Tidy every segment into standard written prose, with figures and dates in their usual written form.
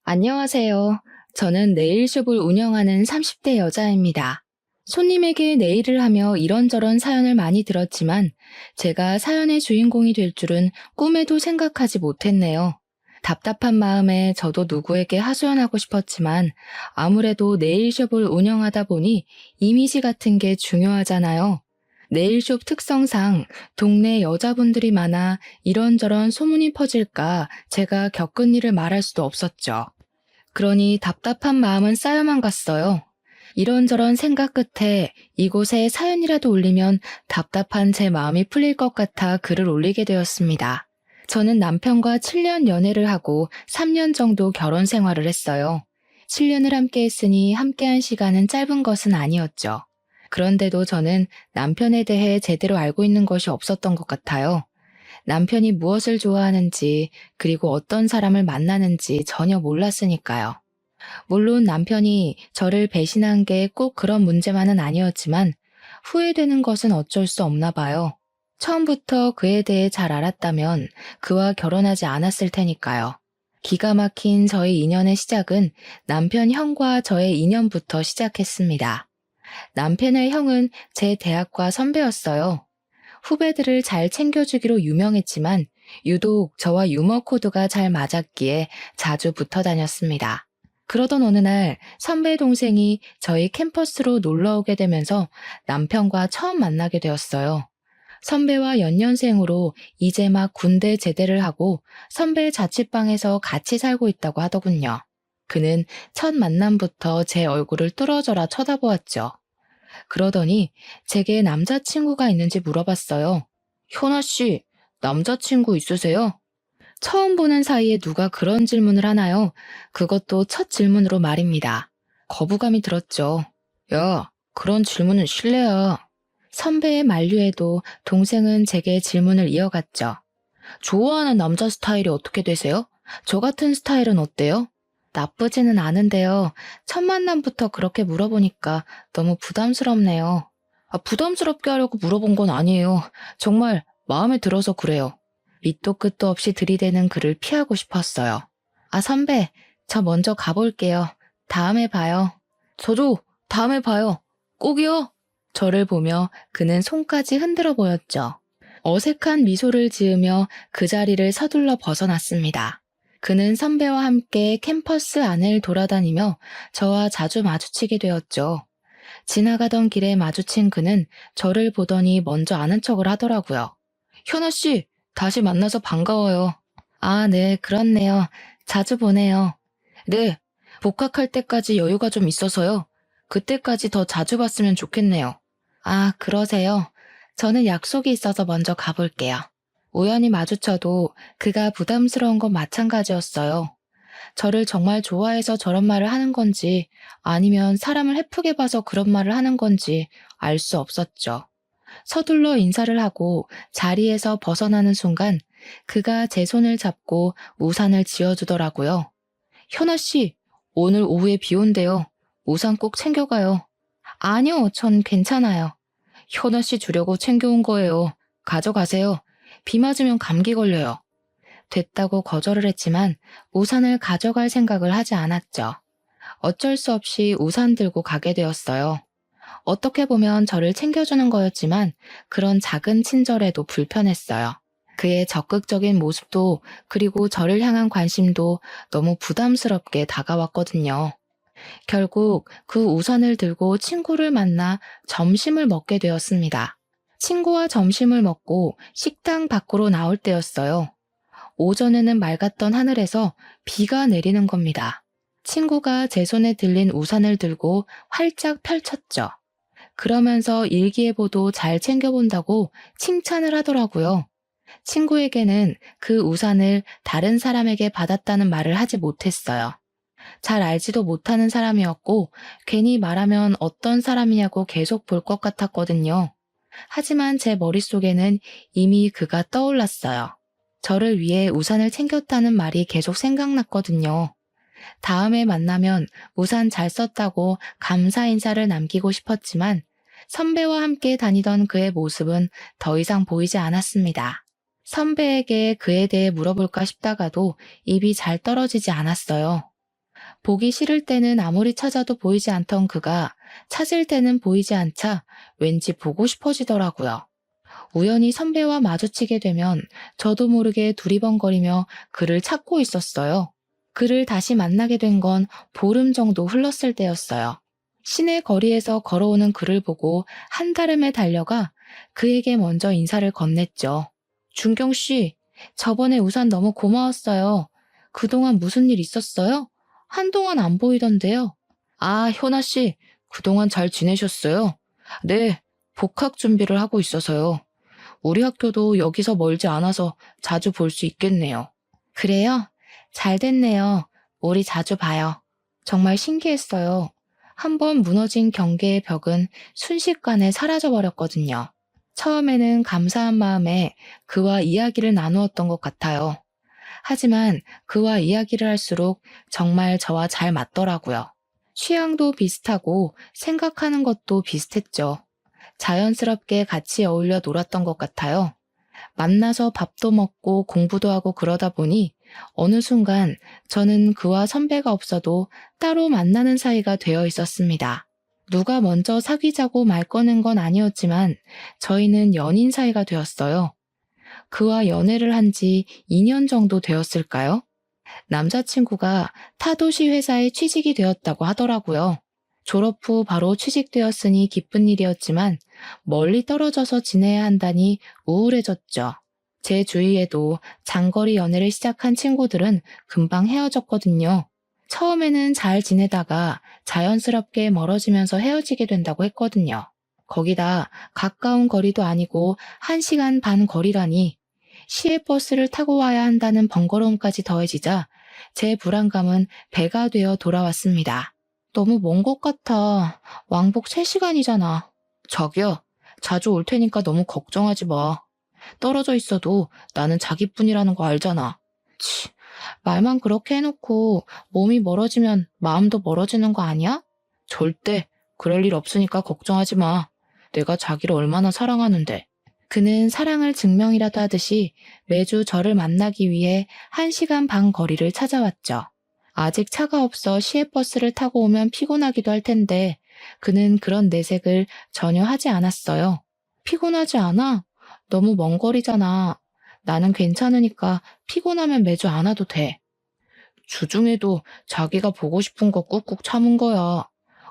안녕하세요. 저는 네일숍을 운영하는 30대 여자입니다. 손님에게 네일을 하며 이런저런 사연을 많이 들었지만 제가 사연의 주인공이 될 줄은 꿈에도 생각하지 못했네요. 답답한 마음에 저도 누구에게 하소연하고 싶었지만 아무래도 네일숍을 운영하다 보니 이미지 같은 게 중요하잖아요. 네일숍 특성상 동네 여자분들이 많아 이런저런 소문이 퍼질까 제가 겪은 일을 말할 수도 없었죠. 그러니 답답한 마음은 쌓여만 갔어요. 이런저런 생각 끝에 이곳에 사연이라도 올리면 답답한 제 마음이 풀릴 것 같아 글을 올리게 되었습니다. 저는 남편과 7년 연애를 하고 3년 정도 결혼 생활을 했어요. 7년을 함께 했으니 함께한 시간은 짧은 것은 아니었죠. 그런데도 저는 남편에 대해 제대로 알고 있는 것이 없었던 것 같아요. 남편이 무엇을 좋아하는지, 그리고 어떤 사람을 만나는지 전혀 몰랐으니까요. 물론 남편이 저를 배신한 게 꼭 그런 문제만은 아니었지만 후회되는 것은 어쩔 수 없나 봐요. 처음부터 그에 대해 잘 알았다면 그와 결혼하지 않았을 테니까요. 기가 막힌 저의 인연의 시작은 남편 형과 저의 인연부터 시작했습니다. 남편의 형은 제 대학과 선배였어요. 후배들을 잘 챙겨주기로 유명했지만 유독 저와 유머 코드가 잘 맞았기에 자주 붙어 다녔습니다. 그러던 어느 날 선배 동생이 저희 캠퍼스로 놀러 오게 되면서 남편과 처음 만나게 되었어요. 선배와 연년생으로 이제 막 군대 제대를 하고 선배 자취방에서 같이 살고 있다고 하더군요. 그는 첫 만남부터 제 얼굴을 뚫어져라 쳐다보았죠. 그러더니 제게 남자친구가 있는지 물어봤어요. 현아 씨, 남자친구 있으세요? 처음 보는 사이에 누가 그런 질문을 하나요? 그것도 첫 질문으로 말입니다. 거부감이 들었죠. 야, 그런 질문은 실례야. 선배의 만류에도 동생은 제게 질문을 이어갔죠. 좋아하는 남자 스타일이 어떻게 되세요? 저 같은 스타일은 어때요? 나쁘지는 않은데요. 첫 만남부터 그렇게 물어보니까 너무 부담스럽네요. 부담스럽게 하려고 물어본 건 아니에요. 정말 마음에 들어서 그래요. 밑도 끝도 없이 들이대는 그를 피하고 싶었어요. 선배, 저 먼저 가볼게요. 다음에 봐요. 저도 다음에 봐요. 꼭이요. 저를 보며 그는 손까지 흔들어 보였죠. 어색한 미소를 지으며 그 자리를 서둘러 벗어났습니다. 그는 선배와 함께 캠퍼스 안을 돌아다니며 저와 자주 마주치게 되었죠. 지나가던 길에 마주친 그는 저를 보더니 먼저 아는 척을 하더라고요. 현아 씨, 다시 만나서 반가워요. 네, 그렇네요. 자주 보네요. 네, 복학할 때까지 여유가 좀 있어서요. 그때까지 더 자주 봤으면 좋겠네요. 그러세요. 저는 약속이 있어서 먼저 가볼게요. 우연히 마주쳐도 그가 부담스러운 건 마찬가지였어요. 저를 정말 좋아해서 저런 말을 하는 건지 아니면 사람을 헤프게 봐서 그런 말을 하는 건지 알 수 없었죠. 서둘러 인사를 하고 자리에서 벗어나는 순간 그가 제 손을 잡고 우산을 지어주더라고요. 현아 씨, 오늘 오후에 비 온대요. 우산 꼭 챙겨가요. 아니요, 전 괜찮아요. 현아 씨 주려고 챙겨온 거예요. 가져가세요. 비 맞으면 감기 걸려요. 됐다고 거절을 했지만 우산을 가져갈 생각을 하지 않았죠. 어쩔 수 없이 우산 들고 가게 되었어요. 어떻게 보면 저를 챙겨주는 거였지만 그런 작은 친절에도 불편했어요. 그의 적극적인 모습도 그리고 저를 향한 관심도 너무 부담스럽게 다가왔거든요. 결국 그 우산을 들고 친구를 만나 점심을 먹게 되었습니다. 친구와 점심을 먹고 식당 밖으로 나올 때였어요. 오전에는 맑았던 하늘에서 비가 내리는 겁니다. 친구가 제 손에 들린 우산을 들고 활짝 펼쳤죠. 그러면서 일기예보도 잘 챙겨본다고 칭찬을 하더라고요. 친구에게는 그 우산을 다른 사람에게 받았다는 말을 하지 못했어요. 잘 알지도 못하는 사람이었고 괜히 말하면 어떤 사람이냐고 계속 볼 것 같았거든요. 하지만 제 머릿속에는 이미 그가 떠올랐어요. 저를 위해 우산을 챙겼다는 말이 계속 생각났거든요. 다음에 만나면 우산 잘 썼다고 감사 인사를 남기고 싶었지만 선배와 함께 다니던 그의 모습은 더 이상 보이지 않았습니다. 선배에게 그에 대해 물어볼까 싶다가도 입이 잘 떨어지지 않았어요. 보기 싫을 때는 아무리 찾아도 보이지 않던 그가 찾을 때는 보이지 않자 왠지 보고 싶어지더라고요. 우연히 선배와 마주치게 되면 저도 모르게 두리번거리며 그를 찾고 있었어요. 그를 다시 만나게 된 건 보름 정도 흘렀을 때였어요. 시내 거리에서 걸어오는 그를 보고 한달음에 달려가 그에게 먼저 인사를 건넸죠. 준경 씨, 저번에 우산 너무 고마웠어요. 그동안 무슨 일 있었어요? 한동안 안 보이던데요. 아, 효나 씨, 그동안 잘 지내셨어요? 네, 복학 준비를 하고 있어서요. 우리 학교도 여기서 멀지 않아서 자주 볼 수 있겠네요. 그래요? 잘 됐네요. 우리 자주 봐요. 정말 신기했어요. 한번 무너진 경계의 벽은 순식간에 사라져버렸거든요. 처음에는 감사한 마음에 그와 이야기를 나누었던 것 같아요. 하지만 그와 이야기를 할수록 정말 저와 잘 맞더라고요. 취향도 비슷하고 생각하는 것도 비슷했죠. 자연스럽게 같이 어울려 놀았던 것 같아요. 만나서 밥도 먹고 공부도 하고 그러다 보니 어느 순간 저는 그와 선배가 없어도 따로 만나는 사이가 되어 있었습니다. 누가 먼저 사귀자고 말 꺼낸 건 아니었지만 저희는 연인 사이가 되었어요. 그와 연애를 한 지 2년 정도 되었을까요? 남자친구가 타도시 회사에 취직이 되었다고 하더라고요. 졸업 후 바로 취직되었으니 기쁜 일이었지만 멀리 떨어져서 지내야 한다니 우울해졌죠. 제 주위에도 장거리 연애를 시작한 친구들은 금방 헤어졌거든요. 처음에는 잘 지내다가 자연스럽게 멀어지면서 헤어지게 된다고 했거든요. 거기다 가까운 거리도 아니고 1시간 반 거리라니 시외버스를 타고 와야 한다는 번거로움까지 더해지자 제 불안감은 배가 되어 돌아왔습니다. 너무 먼 것 같아. 왕복 3시간이잖아. 저기요, 자주 올 테니까 너무 걱정하지 마. 떨어져 있어도 나는 자기뿐이라는 거 알잖아. 치, 말만 그렇게 해놓고 몸이 멀어지면 마음도 멀어지는 거 아니야? 절대 그럴 일 없으니까 걱정하지 마. 내가 자기를 얼마나 사랑하는데. 그는 사랑을 증명이라도 하듯이 매주 저를 만나기 위해 1시간 반 거리를 찾아왔죠. 아직 차가 없어 시외버스를 타고 오면 피곤하기도 할 텐데 그는 그런 내색을 전혀 하지 않았어요. 피곤하지 않아? 너무 먼 거리잖아. 나는 괜찮으니까 피곤하면 매주 안 와도 돼. 주중에도 자기가 보고 싶은 거 꾹꾹 참은 거야.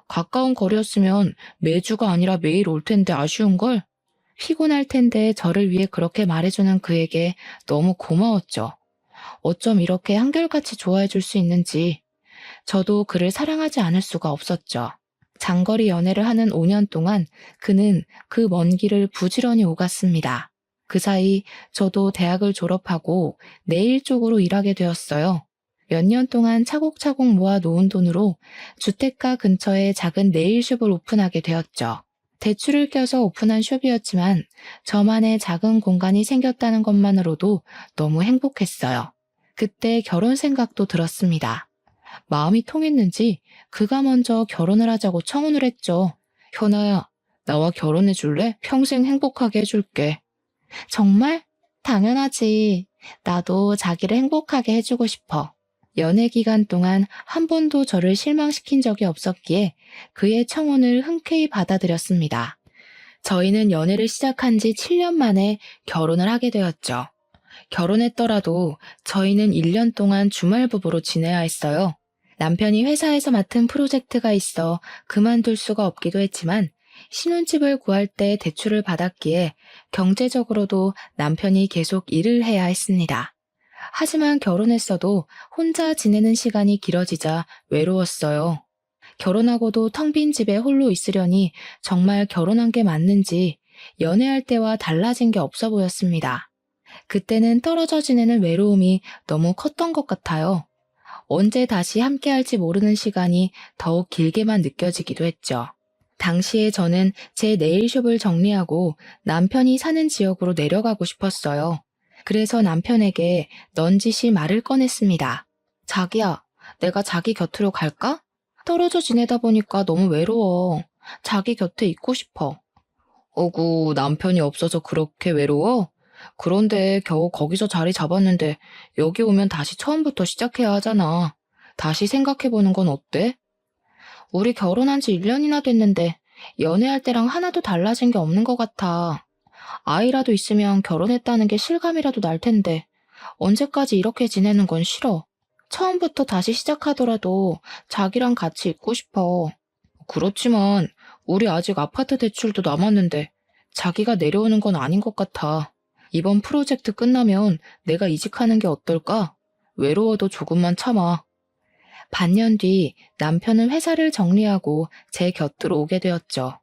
가까운 거리였으면 매주가 아니라 매일 올 텐데 아쉬운걸? 피곤할 텐데 저를 위해 그렇게 말해주는 그에게 너무 고마웠죠. 어쩜 이렇게 한결같이 좋아해 줄 수 있는지 저도 그를 사랑하지 않을 수가 없었죠. 장거리 연애를 하는 5년 동안 그는 그 먼 길을 부지런히 오갔습니다. 그 사이 저도 대학을 졸업하고 내일 쪽으로 일하게 되었어요. 몇 년 동안 차곡차곡 모아 놓은 돈으로 주택가 근처에 작은 네일숍을 오픈하게 되었죠. 대출을 껴서 오픈한 숍이었지만 저만의 작은 공간이 생겼다는 것만으로도 너무 행복했어요. 그때 결혼 생각도 들었습니다. 마음이 통했는지 그가 먼저 결혼을 하자고 청혼을 했죠. 현아야, 나와 결혼해 줄래? 평생 행복하게 해줄게. 정말? 당연하지. 나도 자기를 행복하게 해주고 싶어. 연애 기간 동안 한 번도 저를 실망시킨 적이 없었기에 그의 청혼을 흔쾌히 받아들였습니다. 저희는 연애를 시작한 지 7년 만에 결혼을 하게 되었죠. 결혼했더라도 저희는 1년 동안 주말 부부로 지내야 했어요. 남편이 회사에서 맡은 프로젝트가 있어 그만둘 수가 없기도 했지만 신혼집을 구할 때 대출을 받았기에 경제적으로도 남편이 계속 일을 해야 했습니다. 하지만 결혼했어도 혼자 지내는 시간이 길어지자 외로웠어요. 결혼하고도 텅 빈 집에 홀로 있으려니 정말 결혼한 게 맞는지 연애할 때와 달라진 게 없어 보였습니다. 그때는 떨어져 지내는 외로움이 너무 컸던 것 같아요. 언제 다시 함께할지 모르는 시간이 더욱 길게만 느껴지기도 했죠. 당시에 저는 제 네일숍을 정리하고 남편이 사는 지역으로 내려가고 싶었어요. 그래서 남편에게 넌지시 말을 꺼냈습니다. 자기야, 내가 자기 곁으로 갈까? 떨어져 지내다 보니까 너무 외로워. 자기 곁에 있고 싶어. 어구, 남편이 없어서 그렇게 외로워? 그런데 겨우 거기서 자리 잡았는데 여기 오면 다시 처음부터 시작해야 하잖아. 다시 생각해보는 건 어때? 우리 결혼한 지 1년이나 됐는데 연애할 때랑 하나도 달라진 게 없는 것 같아. 아이라도 있으면 결혼했다는 게 실감이라도 날 텐데 언제까지 이렇게 지내는 건 싫어. 처음부터 다시 시작하더라도 자기랑 같이 있고 싶어. 그렇지만 우리 아직 아파트 대출도 남았는데 자기가 내려오는 건 아닌 것 같아. 이번 프로젝트 끝나면 내가 이직하는 게 어떨까? 외로워도 조금만 참아. 반년 뒤 남편은 회사를 정리하고 제 곁으로 오게 되었죠.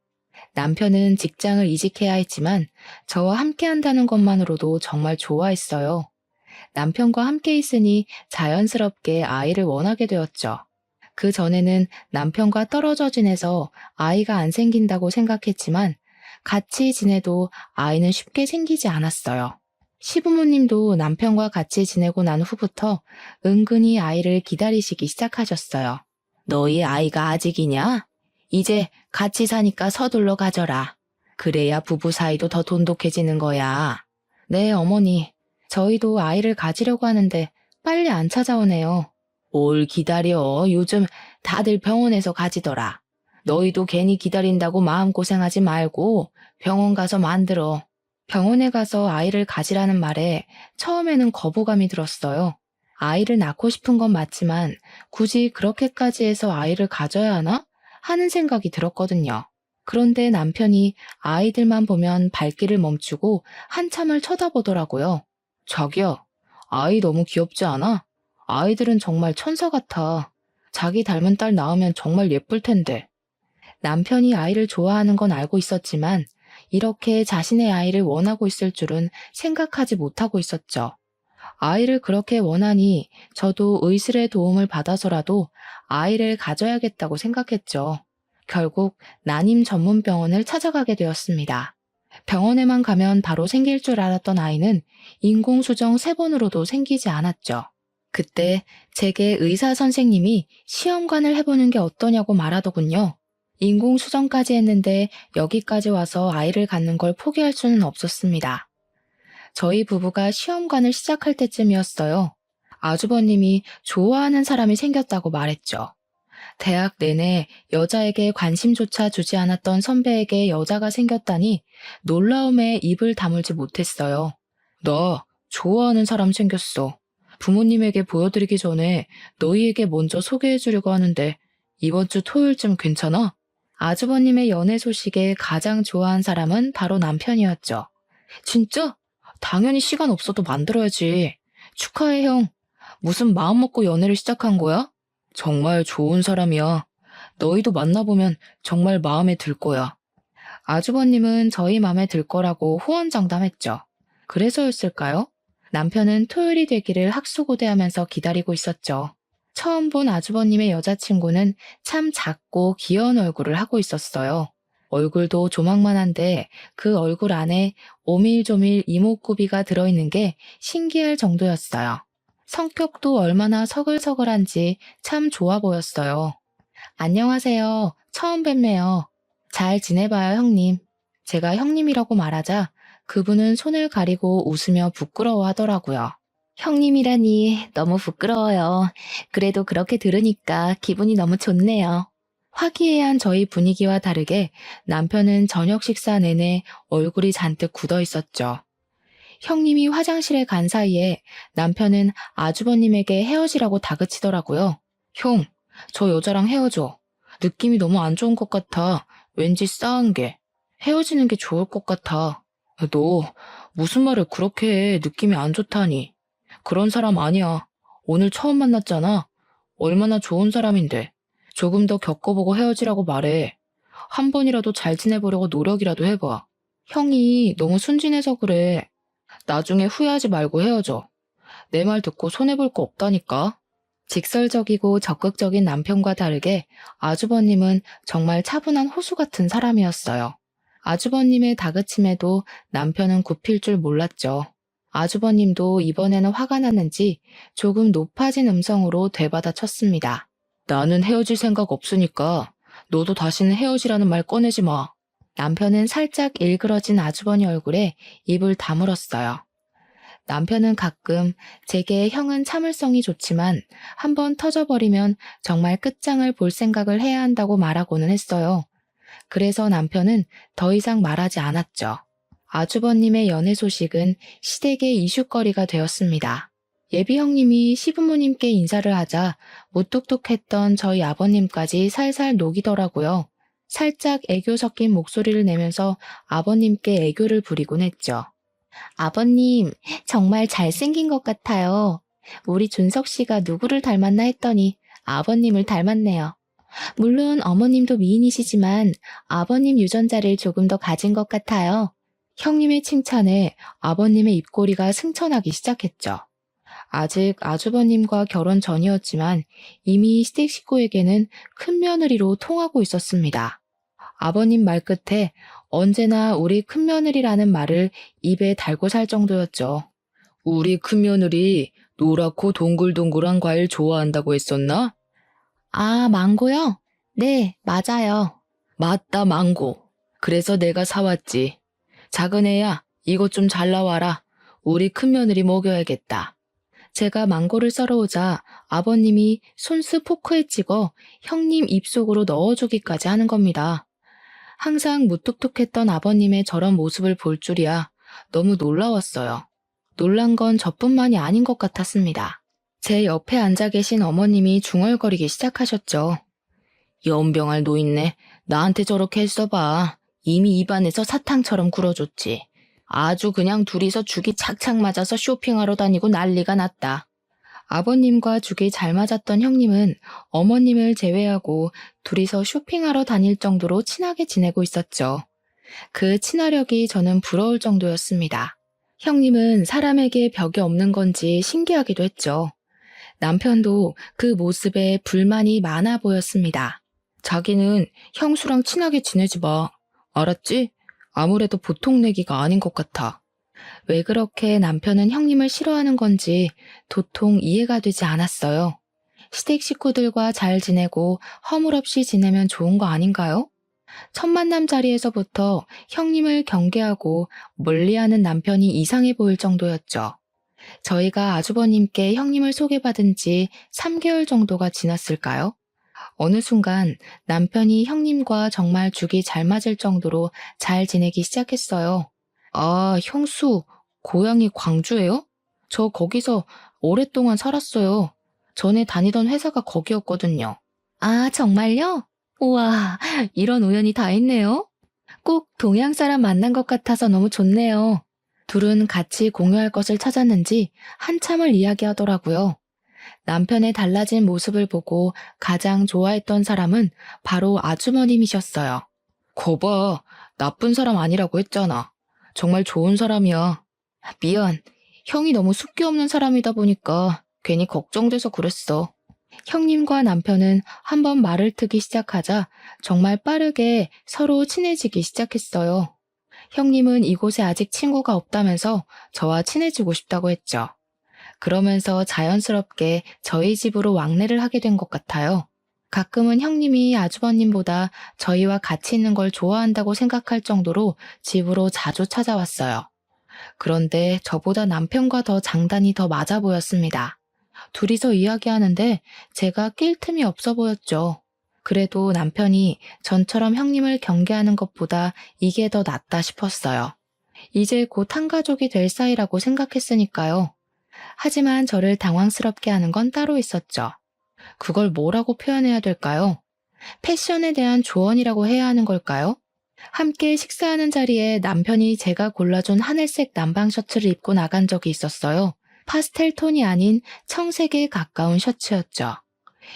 남편은 직장을 이직해야 했지만 저와 함께 한다는 것만으로도 정말 좋아했어요. 남편과 함께 있으니 자연스럽게 아이를 원하게 되었죠. 그 전에는 남편과 떨어져 지내서 아이가 안 생긴다고 생각했지만 같이 지내도 아이는 쉽게 생기지 않았어요. 시부모님도 남편과 같이 지내고 난 후부터 은근히 아이를 기다리시기 시작하셨어요. 너희 아이가 아직이냐? 이제 같이 사니까 서둘러 가져라. 그래야 부부 사이도 더 돈독해지는 거야. 네, 어머니. 저희도 아이를 가지려고 하는데 빨리 안 찾아오네요. 뭘 기다려. 요즘 다들 병원에서 가지더라. 너희도 괜히 기다린다고 마음고생하지 말고 병원 가서 만들어. 병원에 가서 아이를 가지라는 말에 처음에는 거부감이 들었어요. 아이를 낳고 싶은 건 맞지만 굳이 그렇게까지 해서 아이를 가져야 하나? 하는 생각이 들었거든요. 그런데 남편이 아이들만 보면 발길을 멈추고 한참을 쳐다보더라고요. 자기야, 아이 너무 귀엽지 않아? 아이들은 정말 천사 같아. 자기 닮은 딸 낳으면 정말 예쁠 텐데. 남편이 아이를 좋아하는 건 알고 있었지만 이렇게 자신의 아이를 원하고 있을 줄은 생각하지 못하고 있었죠. 아이를 그렇게 원하니 저도 의술의 도움을 받아서라도 아이를 가져야겠다고 생각했죠. 결국 난임 전문 병원을 찾아가게 되었습니다. 병원에만 가면 바로 생길 줄 알았던 아이는 인공수정 3번으로도 생기지 않았죠. 그때 제게 의사 선생님이 시험관을 해보는 게 어떠냐고 말하더군요. 인공수정까지 했는데 여기까지 와서 아이를 갖는 걸 포기할 수는 없었습니다. 저희 부부가 시험관을 시작할 때쯤이었어요. 아주버님이 좋아하는 사람이 생겼다고 말했죠. 대학 내내 여자에게 관심조차 주지 않았던 선배에게 여자가 생겼다니 놀라움에 입을 다물지 못했어요. 나 좋아하는 사람 생겼어. 부모님에게 보여드리기 전에 너희에게 먼저 소개해주려고 하는데 이번 주 토요일쯤 괜찮아? 아주버님의 연애 소식에 가장 좋아한 사람은 바로 남편이었죠. 진짜? 당연히 시간 없어도 만들어야지. 축하해, 형. 무슨 마음 먹고 연애를 시작한 거야? 정말 좋은 사람이야. 너희도 만나보면 정말 마음에 들 거야. 아주버님은 저희 마음에 들 거라고 호언장담했죠. 그래서였을까요? 남편은 토요일이 되기를 학수고대하면서 기다리고 있었죠. 처음 본 아주버님의 여자친구는 참 작고 귀여운 얼굴을 하고 있었어요. 얼굴도 조망만한데 그 얼굴 안에 오밀조밀 이목구비가 들어있는 게 신기할 정도였어요. 성격도 얼마나 서글서글한지 참 좋아 보였어요. 안녕하세요. 처음 뵙네요. 잘 지내봐요, 형님. 제가 형님이라고 말하자 그분은 손을 가리고 웃으며 부끄러워하더라고요. 형님이라니 너무 부끄러워요. 그래도 그렇게 들으니까 기분이 너무 좋네요. 화기애애한 저희 분위기와 다르게 남편은 저녁 식사 내내 얼굴이 잔뜩 굳어 있었죠. 형님이 화장실에 간 사이에 남편은 아주버님에게 헤어지라고 다그치더라고요. 형, 저 여자랑 헤어져. 느낌이 너무 안 좋은 것 같아. 왠지 싸한 게. 헤어지는 게 좋을 것 같아. 너 무슨 말을 그렇게 해. 느낌이 안 좋다니. 그런 사람 아니야. 오늘 처음 만났잖아. 얼마나 좋은 사람인데. 조금 더 겪어보고 헤어지라고 말해. 한 번이라도 잘 지내보려고 노력이라도 해봐. 형이 너무 순진해서 그래. 나중에 후회하지 말고 헤어져. 내 말 듣고 손해볼 거 없다니까. 직설적이고 적극적인 남편과 다르게 아주버님은 정말 차분한 호수 같은 사람이었어요. 아주버님의 다그침에도 남편은 굽힐 줄 몰랐죠. 아주버님도 이번에는 화가 났는지 조금 높아진 음성으로 되받아쳤습니다. 나는 헤어질 생각 없으니까 너도 다시는 헤어지라는 말 꺼내지 마. 남편은 살짝 일그러진 아주버니 얼굴에 입을 다물었어요. 남편은 가끔 제게 형은 참을성이 좋지만 한번 터져버리면 정말 끝장을 볼 생각을 해야 한다고 말하고는 했어요. 그래서 남편은 더 이상 말하지 않았죠. 아주버님의 연애 소식은 시댁의 이슈거리가 되었습니다. 예비 형님이 시부모님께 인사를 하자 무뚝뚝했던 저희 아버님까지 살살 녹이더라고요. 살짝 애교 섞인 목소리를 내면서 아버님께 애교를 부리곤 했죠. 아버님, 정말 잘생긴 것 같아요. 우리 준석 씨가 누구를 닮았나 했더니 아버님을 닮았네요. 물론 어머님도 미인이시지만 아버님 유전자를 조금 더 가진 것 같아요. 형님의 칭찬에 아버님의 입꼬리가 승천하기 시작했죠. 아직 아주버님과 결혼 전이었지만 이미 시댁 식구에게는 큰 며느리로 통하고 있었습니다. 아버님 말끝에 언제나 우리 큰며느리라는 말을 입에 달고 살 정도였죠. 우리 큰며느리 노랗고 동글동글한 과일 좋아한다고 했었나? 아, 망고요? 네, 맞아요. 맞다, 망고. 그래서 내가 사왔지. 작은 애야, 이것 좀 잘 나와라. 우리 큰며느리 먹여야겠다. 제가 망고를 썰어오자 아버님이 손수 포크에 찍어 형님 입속으로 넣어주기까지 하는 겁니다. 항상 무뚝뚝했던 아버님의 저런 모습을 볼 줄이야 너무 놀라웠어요. 놀란 건 저뿐만이 아닌 것 같았습니다. 제 옆에 앉아 계신 어머님이 중얼거리기 시작하셨죠. 연병할 노인네, 나한테 저렇게 했어봐. 이미 입안에서 사탕처럼 굴어줬지. 아주 그냥 둘이서 죽이 착착 맞아서 쇼핑하러 다니고 난리가 났다. 아버님과 죽이 잘 맞았던 형님은 어머님을 제외하고 둘이서 쇼핑하러 다닐 정도로 친하게 지내고 있었죠. 그 친화력이 저는 부러울 정도였습니다. 형님은 사람에게 벽이 없는 건지 신기하기도 했죠. 남편도 그 모습에 불만이 많아 보였습니다. 자기는 형수랑 친하게 지내지 마. 알았지? 아무래도 보통 내기가 아닌 것 같아. 왜 그렇게 남편은 형님을 싫어하는 건지 도통 이해가 되지 않았어요. 시댁 식구들과 잘 지내고 허물없이 지내면 좋은 거 아닌가요? 첫 만남 자리에서부터 형님을 경계하고 멀리하는 남편이 이상해 보일 정도였죠. 저희가 아주버님께 형님을 소개받은 지 3개월 정도가 지났을까요? 어느 순간 남편이 형님과 정말 죽이 잘 맞을 정도로 잘 지내기 시작했어요. 아, 형수, 고향이 광주예요? 저 거기서 오랫동안 살았어요. 전에 다니던 회사가 거기였거든요. 아, 정말요? 우와, 이런 우연이 다 있네요. 꼭 동양 사람 만난 것 같아서 너무 좋네요. 둘은 같이 공유할 것을 찾았는지 한참을 이야기하더라고요. 남편의 달라진 모습을 보고 가장 좋아했던 사람은 바로 아주머님이셨어요. 거봐, 나쁜 사람 아니라고 했잖아. 정말 좋은 사람이야. 미안, 형이 너무 숫기 없는 사람이다 보니까 괜히 걱정돼서 그랬어. 형님과 남편은 한번 말을 트기 시작하자 정말 빠르게 서로 친해지기 시작했어요. 형님은 이곳에 아직 친구가 없다면서 저와 친해지고 싶다고 했죠. 그러면서 자연스럽게 저희 집으로 왕래를 하게 된 것 같아요. 가끔은 형님이 아주버님보다 저희와 같이 있는 걸 좋아한다고 생각할 정도로 집으로 자주 찾아왔어요. 그런데 저보다 남편과 더 장단이 더 맞아 보였습니다. 둘이서 이야기하는데 제가 낄 틈이 없어 보였죠. 그래도 남편이 전처럼 형님을 경계하는 것보다 이게 더 낫다 싶었어요. 이제 곧 한 가족이 될 사이라고 생각했으니까요. 하지만 저를 당황스럽게 하는 건 따로 있었죠. 그걸 뭐라고 표현해야 될까요? 패션에 대한 조언이라고 해야 하는 걸까요? 함께 식사하는 자리에 남편이 제가 골라준 하늘색 남방 셔츠를 입고 나간 적이 있었어요. 파스텔 톤이 아닌 청색에 가까운 셔츠였죠.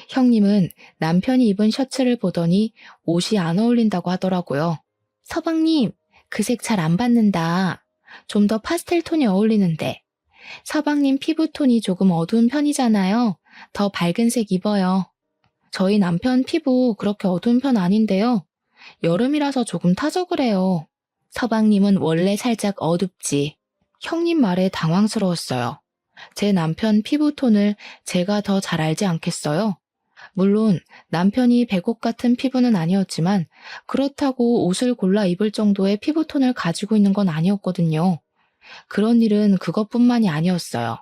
형님은 남편이 입은 셔츠를 보더니 옷이 안 어울린다고 하더라고요. 서방님, 그 색 잘 안 받는다. 좀 더 파스텔 톤이 어울리는데. 서방님 피부톤이 조금 어두운 편이잖아요. 더 밝은 색 입어요. 저희 남편 피부 그렇게 어두운 편 아닌데요. 여름이라서 조금 타서 그래요. 서방님은 원래 살짝 어둡지. 형님 말에 당황스러웠어요. 제 남편 피부톤을 제가 더 잘 알지 않겠어요? 물론 남편이 백옥 같은 피부는 아니었지만 그렇다고 옷을 골라 입을 정도의 피부톤을 가지고 있는 건 아니었거든요. 그런 일은 그것뿐만이 아니었어요.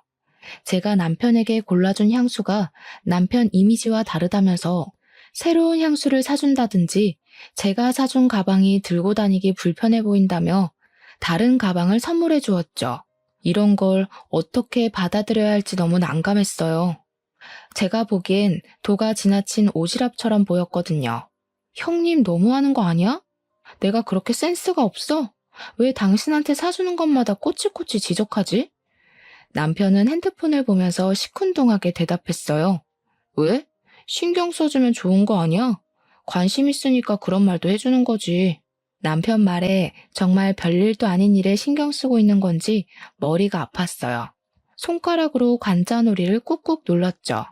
제가 남편에게 골라준 향수가 남편 이미지와 다르다면서 새로운 향수를 사준다든지 제가 사준 가방이 들고 다니기 불편해 보인다며 다른 가방을 선물해 주었죠. 이런 걸 어떻게 받아들여야 할지 너무 난감했어요. 제가 보기엔 도가 지나친 오지랖처럼 보였거든요. 형님 너무하는 거 아니야? 내가 그렇게 센스가 없어? 왜 당신한테 사주는 것마다 꼬치꼬치 지적하지? 남편은 핸드폰을 보면서 시큰둥하게 대답했어요. 왜? 신경 써주면 좋은 거 아니야? 관심 있으니까 그런 말도 해주는 거지. 남편 말에 정말 별일도 아닌 일에 신경 쓰고 있는 건지 머리가 아팠어요. 손가락으로 관자놀이를 꾹꾹 눌렀죠.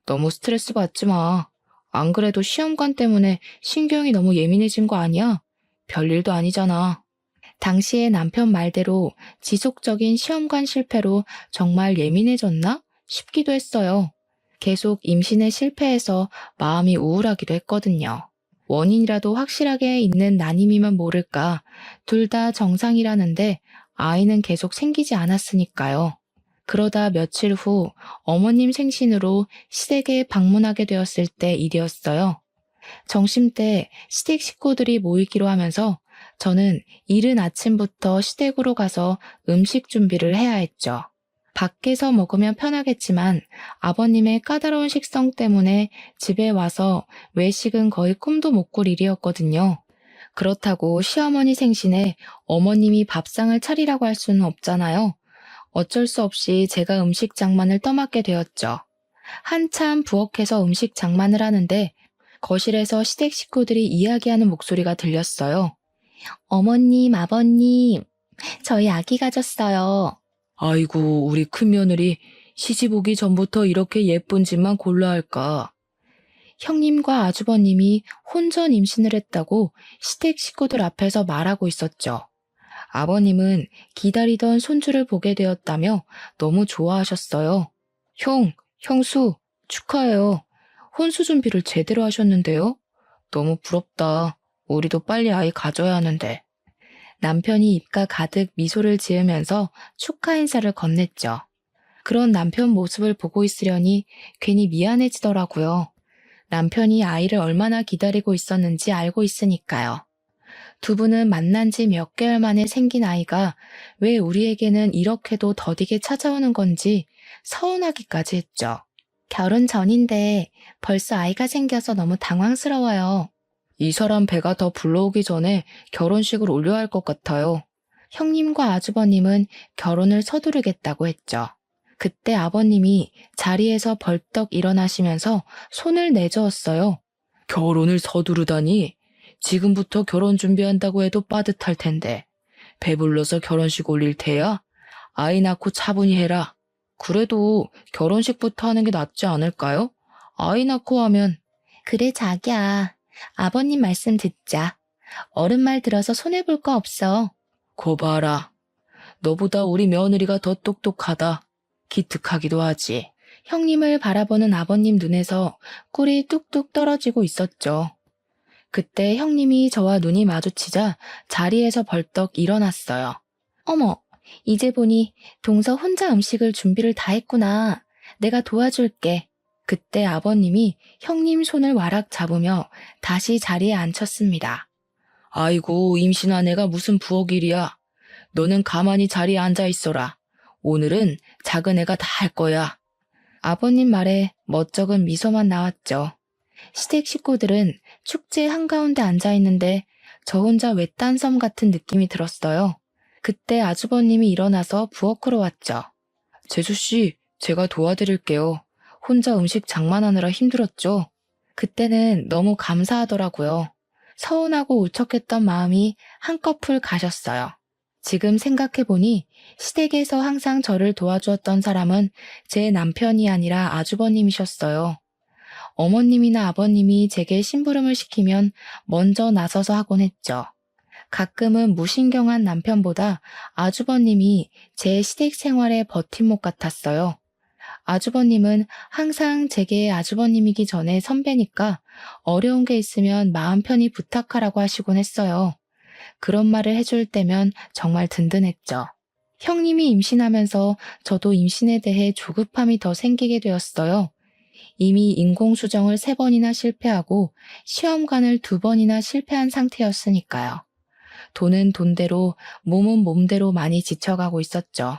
너무 스트레스 받지 마. 안 그래도 시험관 때문에 신경이 너무 예민해진 거 아니야? 별일도 아니잖아. 당시에 남편 말대로 지속적인 시험관 실패로 정말 예민해졌나 싶기도 했어요. 계속 임신에 실패해서 마음이 우울하기도 했거든요. 원인이라도 확실하게 있는 난임이면 모를까 둘 다 정상이라는데 아이는 계속 생기지 않았으니까요. 그러다 며칠 후 어머님 생신으로 시댁에 방문하게 되었을 때 일이었어요. 점심때 시댁 식구들이 모이기로 하면서 저는 이른 아침부터 시댁으로 가서 음식 준비를 해야 했죠. 밖에서 먹으면 편하겠지만 아버님의 까다로운 식성 때문에 집에 와서 외식은 거의 꿈도 못 꿀 일이었거든요. 그렇다고 시어머니 생신에 어머님이 밥상을 차리라고 할 수는 없잖아요. 어쩔 수 없이 제가 음식 장만을 떠맡게 되었죠. 한참 부엌에서 음식 장만을 하는데 거실에서 시댁 식구들이 이야기하는 목소리가 들렸어요. 어머님, 아버님, 저희 아기 가졌어요. 아이고, 우리 큰며느리 시집 오기 전부터 이렇게 예쁜 집만 골라 할까. 형님과 아주버님이 혼전 임신을 했다고 시댁 식구들 앞에서 말하고 있었죠. 아버님은 기다리던 손주를 보게 되었다며 너무 좋아하셨어요. 형수, 축하해요. 혼수 준비를 제대로 하셨는데요? 너무 부럽다. 우리도 빨리 아이 가져야 하는데. 남편이 입가 가득 미소를 지으면서 축하 인사를 건넸죠. 그런 남편 모습을 보고 있으려니 괜히 미안해지더라고요. 남편이 아이를 얼마나 기다리고 있었는지 알고 있으니까요. 두 분은 만난 지 몇 개월 만에 생긴 아이가 왜 우리에게는 이렇게도 더디게 찾아오는 건지 서운하기까지 했죠. 결혼 전인데 벌써 아이가 생겨서 너무 당황스러워요. 이 사람 배가 더 불러오기 전에 결혼식을 올려야 할 것 같아요. 형님과 아주버님은 결혼을 서두르겠다고 했죠. 그때 아버님이 자리에서 벌떡 일어나시면서 손을 내저었어요. 결혼을 서두르다니? 지금부터 결혼 준비한다고 해도 빠듯할 텐데. 배불러서 결혼식 올릴 테야? 아이 낳고 차분히 해라. 그래도 결혼식부터 하는 게 낫지 않을까요? 아이 낳고 하면. 그래 자기야. 아버님 말씀 듣자. 어른 말 들어서 손해볼 거 없어. 거 봐라. 너보다 우리 며느리가 더 똑똑하다. 기특하기도 하지. 형님을 바라보는 아버님 눈에서 꿀이 뚝뚝 떨어지고 있었죠. 그때 형님이 저와 눈이 마주치자 자리에서 벌떡 일어났어요. 어머, 이제 보니 동서 혼자 음식을 준비를 다 했구나. 내가 도와줄게. 그때 아버님이 형님 손을 와락 잡으며 다시 자리에 앉혔습니다. 아이고, 임신한 애가 무슨 부엌일이야. 너는 가만히 자리에 앉아 있어라. 오늘은 작은 애가 다 할 거야. 아버님 말에 멋쩍은 미소만 나왔죠. 시댁 식구들은 축제 한가운데 앉아 있는데 저 혼자 외딴 섬 같은 느낌이 들었어요. 그때 아주버님이 일어나서 부엌으로 왔죠. 재수씨, 제가 도와드릴게요. 혼자 음식 장만하느라 힘들었죠? 그때는 너무 감사하더라고요. 서운하고 울적했던 마음이 한꺼풀 가셨어요. 지금 생각해보니 시댁에서 항상 저를 도와주었던 사람은 제 남편이 아니라 아주버님이셨어요. 어머님이나 아버님이 제게 심부름을 시키면 먼저 나서서 하곤 했죠. 가끔은 무신경한 남편보다 아주버님이 제 시댁 생활의 버팀목 같았어요. 아주버님은 항상 제게 아주버님이기 전에 선배니까 어려운 게 있으면 마음 편히 부탁하라고 하시곤 했어요. 그런 말을 해줄 때면 정말 든든했죠. 형님이 임신하면서 저도 임신에 대해 조급함이 더 생기게 되었어요. 이미 인공수정을 3번이나 실패하고 시험관을 2번이나 실패한 상태였으니까요. 돈은 돈대로, 몸은 몸대로 많이 지쳐가고 있었죠.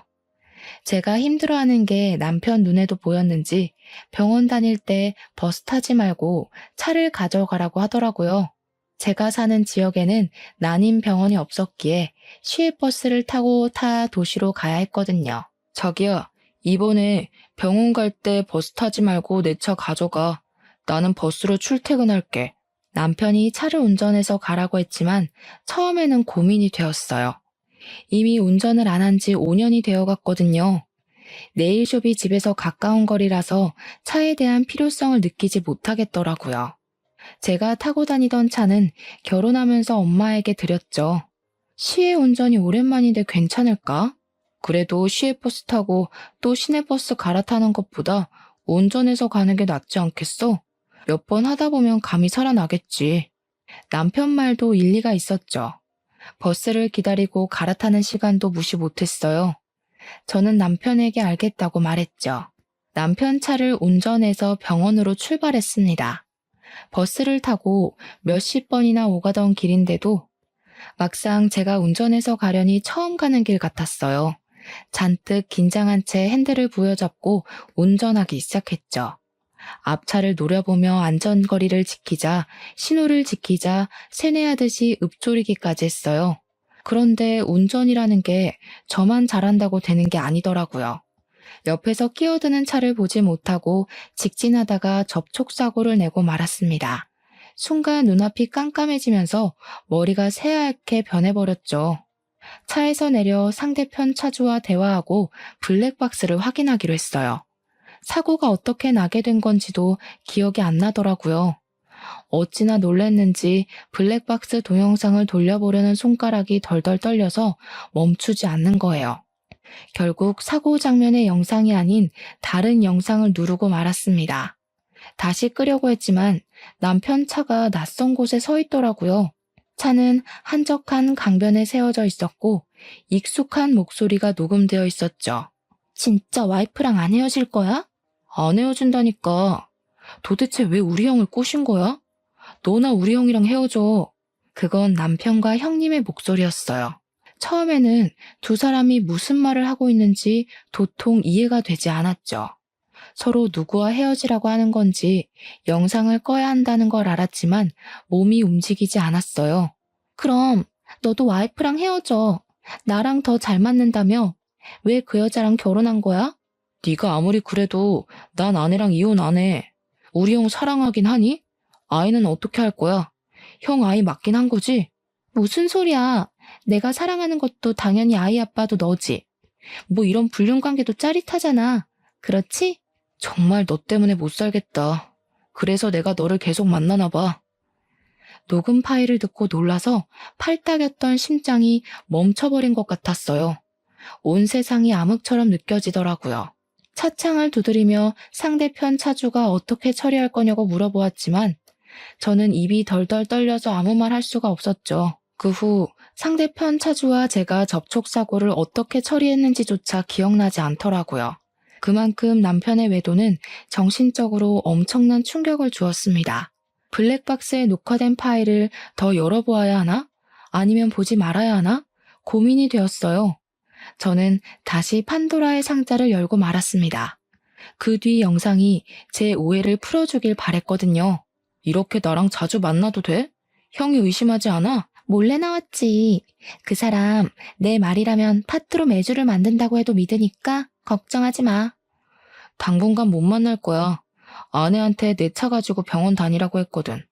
제가 힘들어하는 게 남편 눈에도 보였는지 병원 다닐 때 버스 타지 말고 차를 가져가라고 하더라고요. 제가 사는 지역에는 난임 병원이 없었기에 시외버스를 타고 타 도시로 가야 했거든요. 자기야, 이번에 병원 갈 때 버스 타지 말고 내 차 가져가. 나는 버스로 출퇴근할게. 남편이 차를 운전해서 가라고 했지만 처음에는 고민이 되었어요. 이미 운전을 안 한 지 5년이 되어 갔거든요. 네일숍이 집에서 가까운 거리라서 차에 대한 필요성을 느끼지 못하겠더라고요. 제가 타고 다니던 차는 결혼하면서 엄마에게 드렸죠. 시외 운전이 오랜만인데 괜찮을까? 그래도 시외버스 타고 또 시내버스 갈아타는 것보다 운전해서 가는 게 낫지 않겠어? 몇 번 하다 보면 감이 살아나겠지. 남편 말도 일리가 있었죠. 버스를 기다리고 갈아타는 시간도 무시 못했어요. 저는 남편에게 알겠다고 말했죠. 남편 차를 운전해서 병원으로 출발했습니다. 버스를 타고 몇십 번이나 오가던 길인데도 막상 제가 운전해서 가려니 처음 가는 길 같았어요. 잔뜩 긴장한 채 핸들을 부여잡고 운전하기 시작했죠. 앞차를 노려보며 안전거리를 지키자, 신호를 지키자 세뇌하듯이 읊조리기까지 했어요. 그런데 운전이라는 게 저만 잘한다고 되는 게 아니더라고요. 옆에서 끼어드는 차를 보지 못하고 직진하다가 접촉사고를 내고 말았습니다. 순간 눈앞이 깜깜해지면서 머리가 새하얗게 변해버렸죠. 차에서 내려 상대편 차주와 대화하고 블랙박스를 확인하기로 했어요. 사고가 어떻게 나게 된 건지도 기억이 안 나더라고요. 어찌나 놀랐는지 블랙박스 동영상을 돌려보려는 손가락이 덜덜 떨려서 멈추지 않는 거예요. 결국 사고 장면의 영상이 아닌 다른 영상을 누르고 말았습니다. 다시 끄려고 했지만 남편 차가 낯선 곳에 서 있더라고요. 차는 한적한 강변에 세워져 있었고 익숙한 목소리가 녹음되어 있었죠. 진짜 와이프랑 안 헤어질 거야? 안 헤어진다니까. 도대체 왜 우리 형을 꼬신 거야? 너나 우리 형이랑 헤어져. 그건 남편과 형님의 목소리였어요. 처음에는 두 사람이 무슨 말을 하고 있는지 도통 이해가 되지 않았죠. 서로 누구와 헤어지라고 하는 건지 영상을 꺼야 한다는 걸 알았지만 몸이 움직이지 않았어요. 그럼 너도 와이프랑 헤어져. 나랑 더 잘 맞는다며? 왜 그 여자랑 결혼한 거야? 네가 아무리 그래도 난 아내랑 이혼 안 해. 우리 형 사랑하긴 하니? 아이는 어떻게 할 거야? 형 아이 맞긴 한 거지? 무슨 소리야. 내가 사랑하는 것도 당연히 아이 아빠도 너지. 뭐 이런 불륜관계도 짜릿하잖아. 그렇지? 정말 너 때문에 못 살겠다. 그래서 내가 너를 계속 만나나 봐. 녹음 파일을 듣고 놀라서 팔딱였던 심장이 멈춰버린 것 같았어요. 온 세상이 암흑처럼 느껴지더라고요. 차창을 두드리며 상대편 차주가 어떻게 처리할 거냐고 물어보았지만 저는 입이 덜덜 떨려서 아무 말 할 수가 없었죠. 그 후 상대편 차주와 제가 접촉사고를 어떻게 처리했는지조차 기억나지 않더라고요. 그만큼 남편의 외도는 정신적으로 엄청난 충격을 주었습니다. 블랙박스에 녹화된 파일을 더 열어보아야 하나? 아니면 보지 말아야 하나? 고민이 되었어요. 저는 다시 판도라의 상자를 열고 말았습니다. 그 뒤 영상이 제 오해를 풀어주길 바랬거든요. 이렇게 나랑 자주 만나도 돼? 형이 의심하지 않아? 몰래 나왔지. 그 사람 내 말이라면 파트로 매주를 만든다고 해도 믿으니까 걱정하지 마. 당분간 못 만날 거야. 아내한테 내 차 가지고 병원 다니라고 했거든.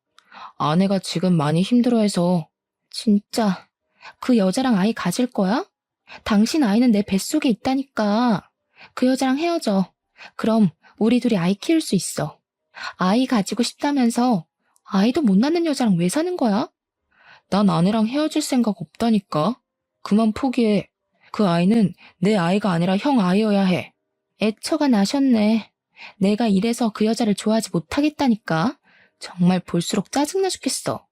아내가 지금 많이 힘들어해서. 진짜 그 여자랑 아이 가질 거야? 당신 아이는 내 뱃속에 있다니까. 그 여자랑 헤어져. 그럼 우리 둘이 아이 키울 수 있어. 아이 가지고 싶다면서 아이도 못 낳는 여자랑 왜 사는 거야? 난 아내랑 헤어질 생각 없다니까. 그만 포기해. 그 아이는 내 아이가 아니라 형 아이여야 해. 애처가 나셨네. 내가 이래서 그 여자를 좋아하지 못하겠다니까. 정말 볼수록 짜증나 죽겠어.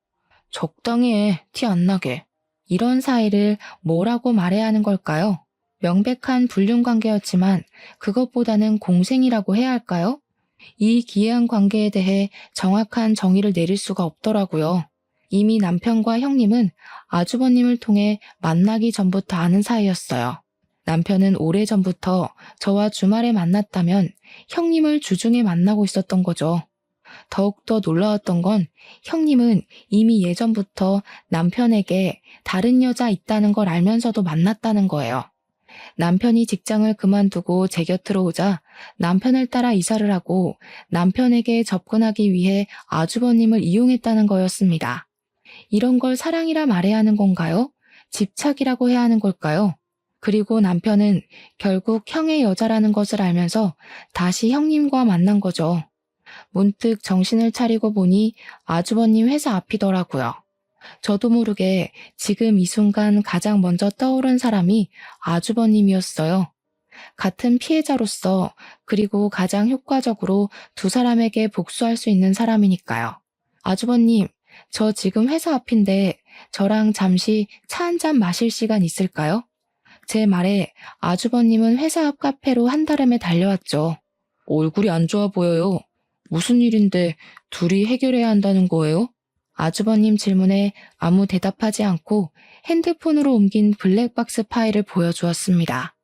적당히 해. 티 안 나게. 이런 사이를 뭐라고 말해야 하는 걸까요? 명백한 불륜 관계였지만 그것보다는 공생이라고 해야 할까요? 이 기이한 관계에 대해 정확한 정의를 내릴 수가 없더라고요. 이미 남편과 형님은 아주버님을 통해 만나기 전부터 아는 사이였어요. 남편은 오래전부터 저와 주말에 만났다면 형님을 주중에 만나고 있었던 거죠. 더욱더 놀라웠던 건 형님은 이미 예전부터 남편에게 다른 여자 있다는 걸 알면서도 만났다는 거예요. 남편이 직장을 그만두고 제 곁으로 오자 남편을 따라 이사를 하고 남편에게 접근하기 위해 아주버님을 이용했다는 거였습니다. 이런 걸 사랑이라 말해야 하는 건가요? 집착이라고 해야 하는 걸까요? 그리고 남편은 결국 형의 여자라는 것을 알면서 다시 형님과 만난 거죠. 문득 정신을 차리고 보니 아주버님 회사 앞이더라고요. 저도 모르게 지금 이 순간 가장 먼저 떠오른 사람이 아주버님이었어요. 같은 피해자로서 그리고 가장 효과적으로 두 사람에게 복수할 수 있는 사람이니까요. 아주버님, 저 지금 회사 앞인데 저랑 잠시 차 한 잔 마실 시간 있을까요? 제 말에 아주버님은 회사 앞 카페로 한달음에 달려왔죠. 얼굴이 안 좋아 보여요. 무슨 일인데 둘이 해결해야 한다는 거예요? 아주버님 질문에 아무 대답하지 않고 핸드폰으로 옮긴 블랙박스 파일을 보여주었습니다.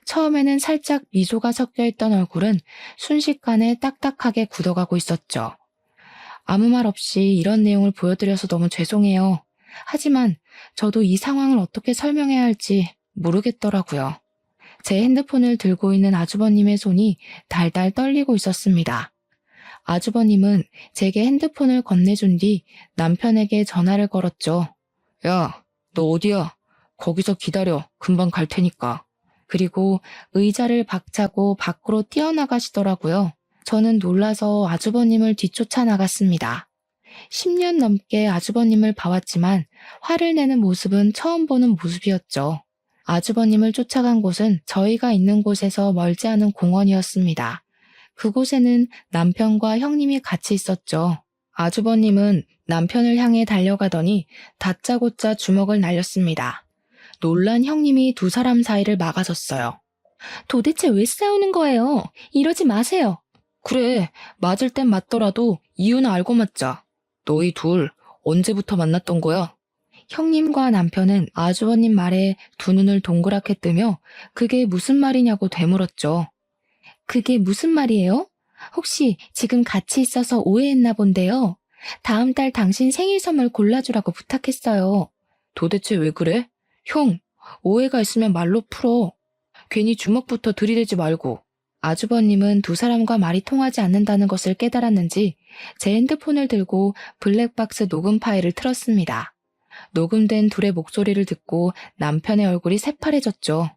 처음에는 살짝 미소가 섞여 있던 얼굴은 순식간에 딱딱하게 굳어가고 있었죠. 아무 말 없이 이런 내용을 보여드려서 너무 죄송해요. 하지만 저도 이 상황을 어떻게 설명해야 할지 모르겠더라고요. 제 핸드폰을 들고 있는 아주버님의 손이 달달 떨리고 있었습니다. 아주버님은 제게 핸드폰을 건네준 뒤 남편에게 전화를 걸었죠. 야, 너 어디야? 거기서 기다려. 금방 갈 테니까. 그리고 의자를 박차고 밖으로 뛰어나가시더라고요. 저는 놀라서 아주버님을 뒤쫓아 나갔습니다. 10년 넘게 아주버님을 봐왔지만 화를 내는 모습은 처음 보는 모습이었죠. 아주버님을 쫓아간 곳은 저희가 있는 곳에서 멀지 않은 공원이었습니다. 그곳에는 남편과 형님이 같이 있었죠. 아주버님은 남편을 향해 달려가더니 다짜고짜 주먹을 날렸습니다. 놀란 형님이 두 사람 사이를 막아섰어요. 도대체 왜 싸우는 거예요? 이러지 마세요. 그래, 맞을 땐 맞더라도 이유는 알고 맞자. 너희 둘 언제부터 만났던 거야? 형님과 남편은 아주버님 말에 두 눈을 동그랗게 뜨며 그게 무슨 말이냐고 되물었죠. 그게 무슨 말이에요? 혹시 지금 같이 있어서 오해했나 본데요. 다음 달 당신 생일 선물 골라주라고 부탁했어요. 도대체 왜 그래? 형, 오해가 있으면 말로 풀어. 괜히 주먹부터 들이대지 말고. 아주버님은 두 사람과 말이 통하지 않는다는 것을 깨달았는지 제 핸드폰을 들고 블랙박스 녹음 파일을 틀었습니다. 녹음된 둘의 목소리를 듣고 남편의 얼굴이 새파래졌죠.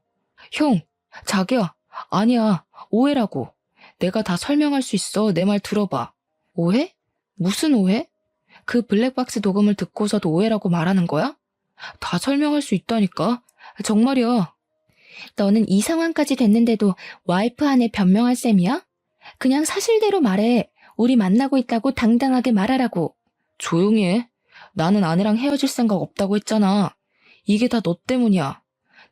형, 자기야, 아니야, 오해라고. 내가 다 설명할 수 있어. 내 말 들어봐. 오해? 무슨 오해? 그 블랙박스 녹음을 듣고서도 오해라고 말하는 거야? 다 설명할 수 있다니까. 정말이야. 너는 이 상황까지 됐는데도 와이프 안에 변명할 셈이야? 그냥 사실대로 말해. 우리 만나고 있다고 당당하게 말하라고. 조용히 해. 나는 아내랑 헤어질 생각 없다고 했잖아. 이게 다 너 때문이야.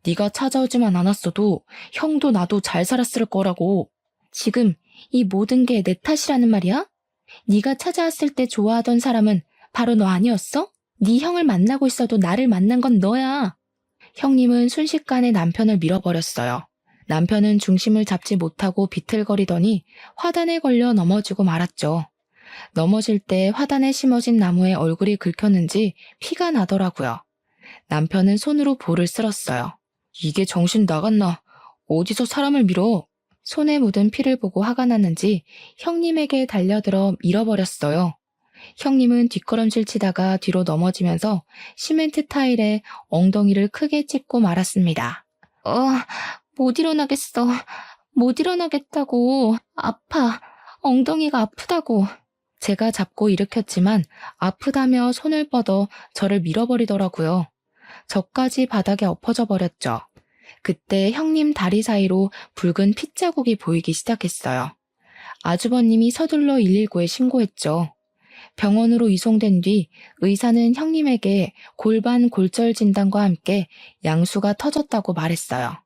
네가 찾아오지만 않았어도 형도 나도 잘 살았을 거라고. 지금 이 모든 게 내 탓이라는 말이야? 네가 찾아왔을 때 좋아하던 사람은 바로 너 아니었어? 네 형을 만나고 있어도 나를 만난 건 너야. 형님은 순식간에 남편을 밀어버렸어요. 남편은 중심을 잡지 못하고 비틀거리더니 화단에 걸려 넘어지고 말았죠. 넘어질 때 화단에 심어진 나무에 얼굴이 긁혔는지 피가 나더라고요. 남편은 손으로 볼을 쓸었어요. 이게 정신 나갔나? 어디서 사람을 밀어? 손에 묻은 피를 보고 화가 났는지 형님에게 달려들어 밀어버렸어요. 형님은 뒷걸음질 치다가 뒤로 넘어지면서 시멘트 타일에 엉덩이를 크게 찍고 말았습니다. 못 일어나겠어. 못 일어나겠다고. 아파. 엉덩이가 아프다고. 제가 잡고 일으켰지만 아프다며 손을 뻗어 저를 밀어버리더라고요. 저까지 바닥에 엎어져 버렸죠. 그때 형님 다리 사이로 붉은 핏자국이 보이기 시작했어요. 아주버님이 서둘러 119에 신고했죠. 병원으로 이송된 뒤 의사는 형님에게 골반 골절 진단과 함께 양수가 터졌다고 말했어요.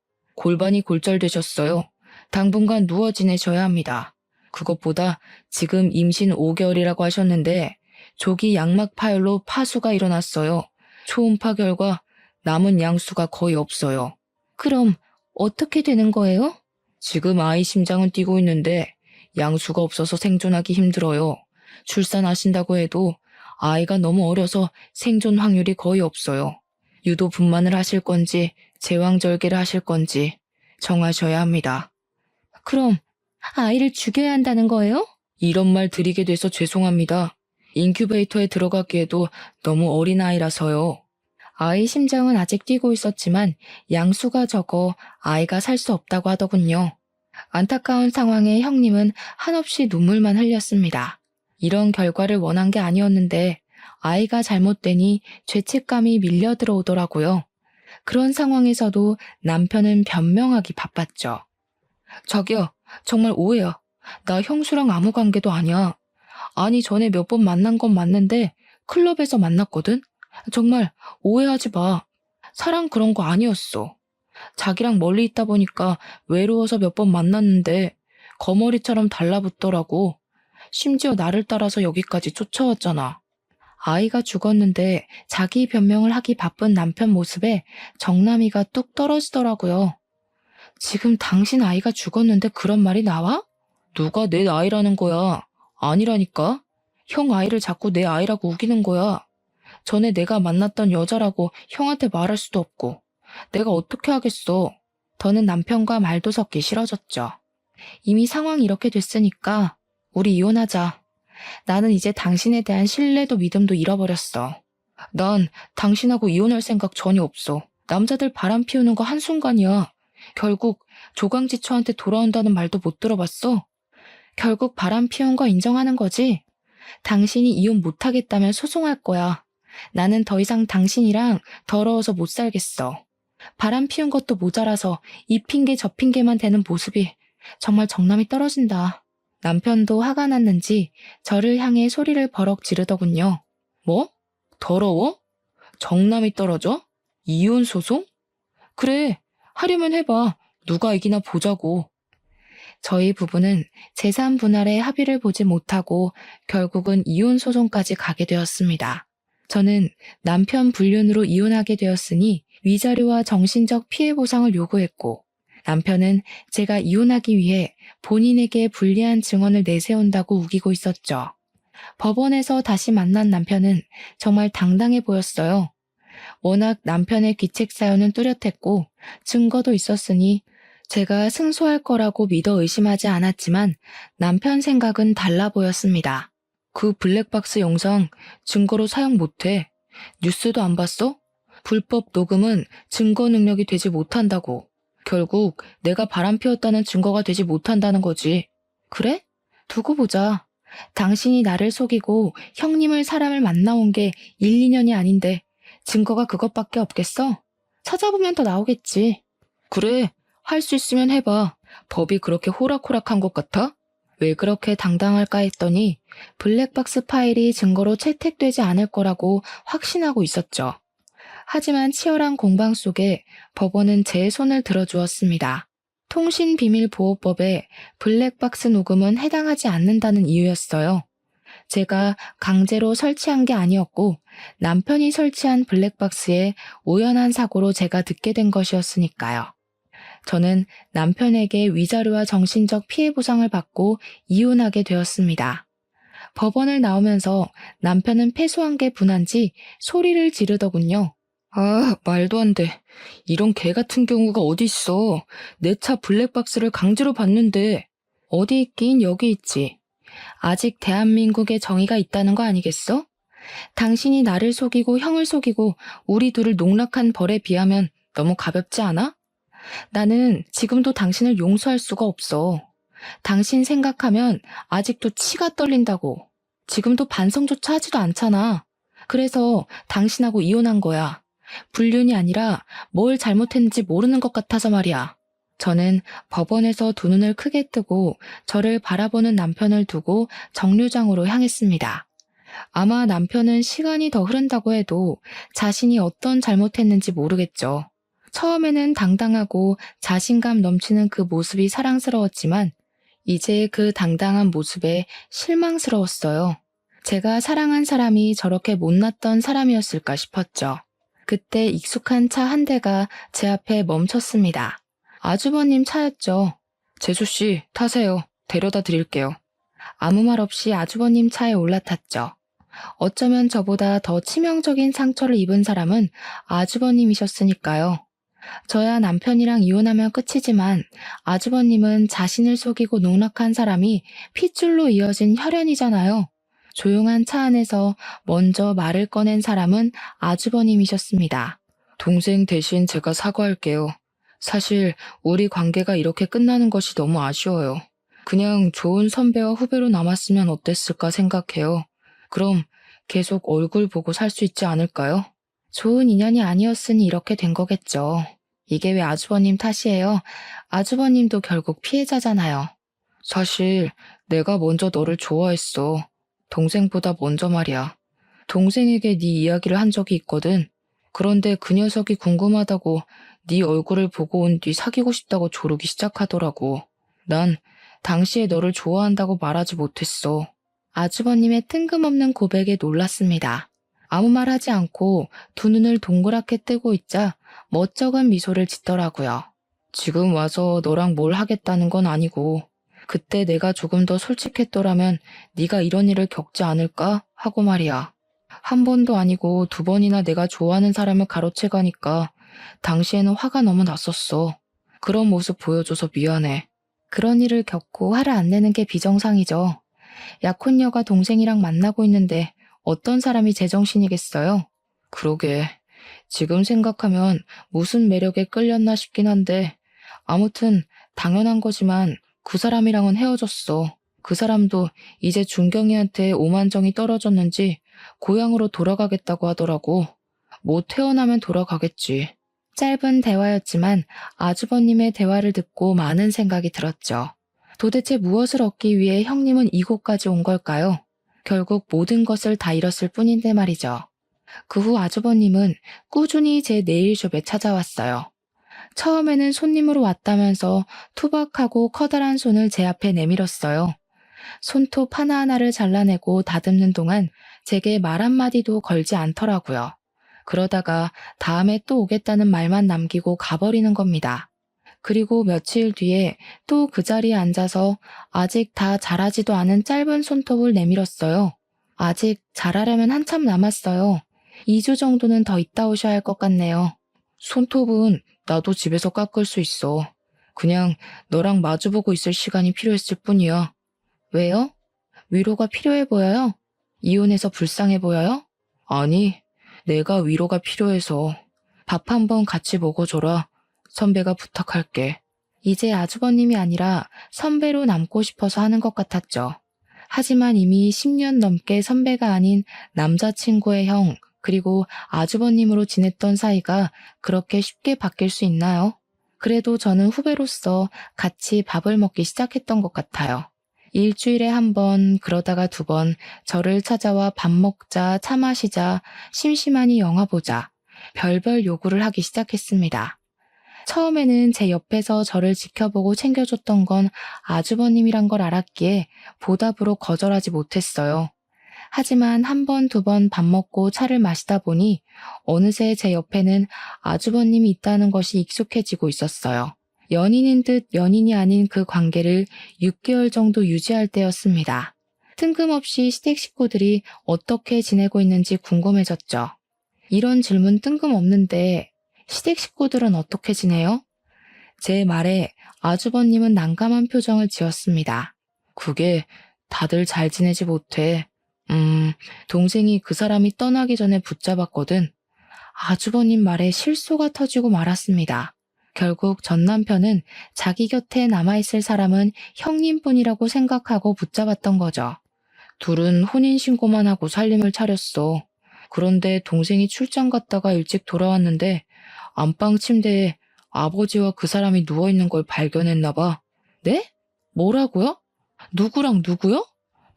골반이 골절되셨어요. 당분간 누워 지내셔야 합니다. 그것보다 지금 임신 5개월이라고 하셨는데 조기 양막 파열로 파수가 일어났어요. 초음파 결과 남은 양수가 거의 없어요. 그럼 어떻게 되는 거예요? 지금 아이 심장은 뛰고 있는데 양수가 없어서 생존하기 힘들어요. 출산하신다고 해도 아이가 너무 어려서 생존 확률이 거의 없어요. 유도 분만을 하실 건지 제왕절개를 하실 건지 정하셔야 합니다. 그럼 아이를 죽여야 한다는 거예요? 이런 말 드리게 돼서 죄송합니다. 인큐베이터에 들어가기에도 너무 어린 아이라서요. 아이 심장은 아직 뛰고 있었지만 양수가 적어 아이가 살 수 없다고 하더군요. 안타까운 상황에 형님은 한없이 눈물만 흘렸습니다. 이런 결과를 원한 게 아니었는데 아이가 잘못되니 죄책감이 밀려 들어오더라고요. 그런 상황에서도 남편은 변명하기 바빴죠. 자기야, 정말 오해야. 나 형수랑 아무 관계도 아니야. 아니, 전에 몇 번 만난 건 맞는데 클럽에서 만났거든? 정말 오해하지 마. 사랑 그런 거 아니었어. 자기랑 멀리 있다 보니까 외로워서 몇 번 만났는데 거머리처럼 달라붙더라고. 심지어 나를 따라서 여기까지 쫓아왔잖아. 아이가 죽었는데 자기 변명을 하기 바쁜 남편 모습에 정남이가 뚝 떨어지더라고요. 지금 당신 아이가 죽었는데 그런 말이 나와? 누가 내 아이라는 거야? 아니라니까? 형 아이를 자꾸 내 아이라고 우기는 거야. 전에 내가 만났던 여자라고 형한테 말할 수도 없고. 내가 어떻게 하겠어. 더는 남편과 말도 섞기 싫어졌죠. 이미 상황이 이렇게 됐으니까 우리 이혼하자. 나는 이제 당신에 대한 신뢰도 믿음도 잃어버렸어. 난 당신하고 이혼할 생각 전혀 없어. 남자들 바람 피우는 거 한순간이야. 결국 조강지처한테 돌아온다는 말도 못 들어봤어. 결국 바람 피운 거 인정하는 거지? 당신이 이혼 못하겠다면 소송할 거야. 나는 더 이상 당신이랑 더러워서 못 살겠어. 바람 피운 것도 모자라서 이 핑계 저 핑계만 대는 모습이 정말 정남이 떨어진다. 남편도 화가 났는지 저를 향해 소리를 버럭 지르더군요. 뭐? 더러워? 정남이 떨어져? 이혼 소송? 그래, 하려면 해봐. 누가 이기나 보자고. 저희 부부는 재산 분할에 합의를 보지 못하고 결국은 이혼 소송까지 가게 되었습니다. 저는 남편 불륜으로 이혼하게 되었으니 위자료와 정신적 피해 보상을 요구했고 남편은 제가 이혼하기 위해 본인에게 불리한 증언을 내세운다고 우기고 있었죠. 법원에서 다시 만난 남편은 정말 당당해 보였어요. 워낙 남편의 귀책 사연은 뚜렷했고 증거도 있었으니 제가 승소할 거라고 믿어 의심하지 않았지만 남편 생각은 달라 보였습니다. 그 블랙박스 영상 증거로 사용 못해. 뉴스도 안 봤어? 불법 녹음은 증거 능력이 되지 못한다고. 결국 내가 바람 피웠다는 증거가 되지 못한다는 거지. 그래? 두고 보자. 당신이 나를 속이고 형님을 사람을 만나온 게 1, 2년이 아닌데 증거가 그것밖에 없겠어? 찾아보면 더 나오겠지. 그래, 할 수 있으면 해봐. 법이 그렇게 호락호락한 것 같아? 왜 그렇게 당당할까 했더니 블랙박스 파일이 증거로 채택되지 않을 거라고 확신하고 있었죠. 하지만 치열한 공방 속에 법원은 제 손을 들어주었습니다. 통신비밀보호법에 블랙박스 녹음은 해당하지 않는다는 이유였어요. 제가 강제로 설치한 게 아니었고 남편이 설치한 블랙박스에 우연한 사고로 제가 듣게 된 것이었으니까요. 저는 남편에게 위자료와 정신적 피해 보상을 받고 이혼하게 되었습니다. 법원을 나오면서 남편은 패소한 게 분한지 소리를 지르더군요. 아, 말도 안 돼. 이런 개 같은 경우가 어디 있어. 내 차 블랙박스를 강제로 받는데. 어디 있긴 여기 있지. 아직 대한민국에 정의가 있다는 거 아니겠어? 당신이 나를 속이고 형을 속이고 우리 둘을 농락한 벌에 비하면 너무 가볍지 않아? 나는 지금도 당신을 용서할 수가 없어. 당신 생각하면 아직도 치가 떨린다고. 지금도 반성조차 하지도 않잖아. 그래서 당신하고 이혼한 거야. 불륜이 아니라 뭘 잘못했는지 모르는 것 같아서 말이야. 저는 법원에서 두 눈을 크게 뜨고 저를 바라보는 남편을 두고 정류장으로 향했습니다. 아마 남편은 시간이 더 흐른다고 해도 자신이 어떤 잘못했는지 모르겠죠. 처음에는 당당하고 자신감 넘치는 그 모습이 사랑스러웠지만 이제 그 당당한 모습에 실망스러웠어요. 제가 사랑한 사람이 저렇게 못났던 사람이었을까 싶었죠. 그때 익숙한 차 한 대가 제 앞에 멈췄습니다. 아주버님 차였죠. 재수씨, 타세요. 데려다 드릴게요. 아무 말 없이 아주버님 차에 올라탔죠. 어쩌면 저보다 더 치명적인 상처를 입은 사람은 아주버님이셨으니까요. 저야 남편이랑 이혼하면 끝이지만 아주버님은 자신을 속이고 농락한 사람이 핏줄로 이어진 혈연이잖아요. 조용한 차 안에서 먼저 말을 꺼낸 사람은 아주버님이셨습니다. 동생 대신 제가 사과할게요. 사실 우리 관계가 이렇게 끝나는 것이 너무 아쉬워요. 그냥 좋은 선배와 후배로 남았으면 어땠을까 생각해요. 그럼 계속 얼굴 보고 살 수 있지 않을까요? 좋은 인연이 아니었으니 이렇게 된 거겠죠. 이게 왜 아주버님 탓이에요? 아주버님도 결국 피해자잖아요. 사실 내가 먼저 너를 좋아했어. 동생보다 먼저 말이야. 동생에게 네 이야기를 한 적이 있거든. 그런데 그 녀석이 궁금하다고 네 얼굴을 보고 온 뒤 사귀고 싶다고 조르기 시작하더라고. 난 당시에 너를 좋아한다고 말하지 못했어. 아주버님의 뜬금없는 고백에 놀랐습니다. 아무 말 하지 않고 두 눈을 동그랗게 뜨고 있자 멋쩍은 미소를 짓더라고요. 지금 와서 너랑 뭘 하겠다는 건 아니고 그때 내가 조금 더 솔직했더라면 네가 이런 일을 겪지 않을까 하고 말이야. 한 번도 아니고 두 번이나 내가 좋아하는 사람을 가로채 가니까 당시에는 화가 너무 났었어. 그런 모습 보여줘서 미안해. 그런 일을 겪고 화를 안 내는 게 비정상이죠. 약혼녀가 동생이랑 만나고 있는데 어떤 사람이 제정신이겠어요? 그러게. 지금 생각하면 무슨 매력에 끌렸나 싶긴 한데 아무튼 당연한 거지만 그 사람이랑은 헤어졌어. 그 사람도 이제 준경이한테 오만정이 떨어졌는지 고향으로 돌아가겠다고 하더라고. 뭐 태어나면 돌아가겠지. 짧은 대화였지만 아주버님의 대화를 듣고 많은 생각이 들었죠. 도대체 무엇을 얻기 위해 형님은 이곳까지 온 걸까요? 결국 모든 것을 다 잃었을 뿐인데 말이죠. 그 후 아주버님은 꾸준히 제 네일숍에 찾아왔어요. 처음에는 손님으로 왔다면서 투박하고 커다란 손을 제 앞에 내밀었어요. 손톱 하나하나를 잘라내고 다듬는 동안 제게 말 한마디도 걸지 않더라고요. 그러다가 다음에 또 오겠다는 말만 남기고 가버리는 겁니다. 그리고 며칠 뒤에 또 그 자리에 앉아서 아직 다 자라지도 않은 짧은 손톱을 내밀었어요. 아직 자라려면 한참 남았어요. 2주 정도는 더 있다 오셔야 할 것 같네요. 손톱은 나도 집에서 깎을 수 있어. 그냥 너랑 마주보고 있을 시간이 필요했을 뿐이야. 왜요? 위로가 필요해 보여요? 이혼해서 불쌍해 보여요? 아니, 내가 위로가 필요해서. 밥 한번 같이 먹어줘라. 선배가 부탁할게. 이제 아주버님이 아니라 선배로 남고 싶어서 하는 것 같았죠. 하지만 이미 10년 넘게 선배가 아닌 남자친구의 형, 그리고 아주버님으로 지냈던 사이가 그렇게 쉽게 바뀔 수 있나요? 그래도 저는 후배로서 같이 밥을 먹기 시작했던 것 같아요. 일주일에 한 번, 그러다가 두 번 저를 찾아와 밥 먹자, 차 마시자, 심심하니 영화 보자, 별별 요구를 하기 시작했습니다. 처음에는 제 옆에서 저를 지켜보고 챙겨줬던 건 아주버님이란 걸 알았기에 보답으로 거절하지 못했어요. 하지만 한 번, 두 번 밥 먹고 차를 마시다 보니 어느새 제 옆에는 아주버님이 있다는 것이 익숙해지고 있었어요. 연인인 듯 연인이 아닌 그 관계를 6개월 정도 유지할 때였습니다. 뜬금없이 시댁 식구들이 어떻게 지내고 있는지 궁금해졌죠. 이런 질문 뜬금없는데 시댁 식구들은 어떻게 지내요? 제 말에 아주버님은 난감한 표정을 지었습니다. 그게 다들 잘 지내지 못해. 동생이 그 사람이 떠나기 전에 붙잡았거든. 아주버님 말에 실소가 터지고 말았습니다. 결국 전 남편은 자기 곁에 남아있을 사람은 형님뿐이라고 생각하고 붙잡았던 거죠. 둘은 혼인신고만 하고 살림을 차렸어. 그런데 동생이 출장 갔다가 일찍 돌아왔는데 안방 침대에 아버지와 그 사람이 누워있는 걸 발견했나 봐. 네? 뭐라고요? 누구랑 누구요?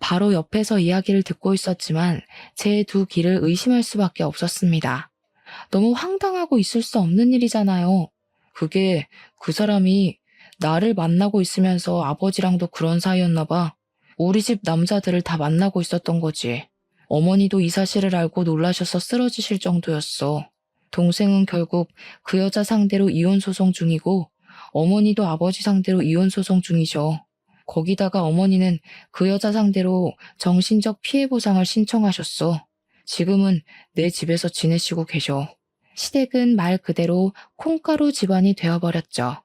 바로 옆에서 이야기를 듣고 있었지만 제 두 귀를 의심할 수밖에 없었습니다. 너무 황당하고 있을 수 없는 일이잖아요. 그게 그 사람이 나를 만나고 있으면서 아버지랑도 그런 사이였나 봐. 우리 집 남자들을 다 만나고 있었던 거지. 어머니도 이 사실을 알고 놀라셔서 쓰러지실 정도였어. 동생은 결국 그 여자 상대로 이혼 소송 중이고 어머니도 아버지 상대로 이혼 소송 중이셔. 거기다가 어머니는 그 여자 상대로 정신적 피해 보상을 신청하셨어. 지금은 내 집에서 지내시고 계셔. 시댁은 말 그대로 콩가루 집안이 되어버렸죠.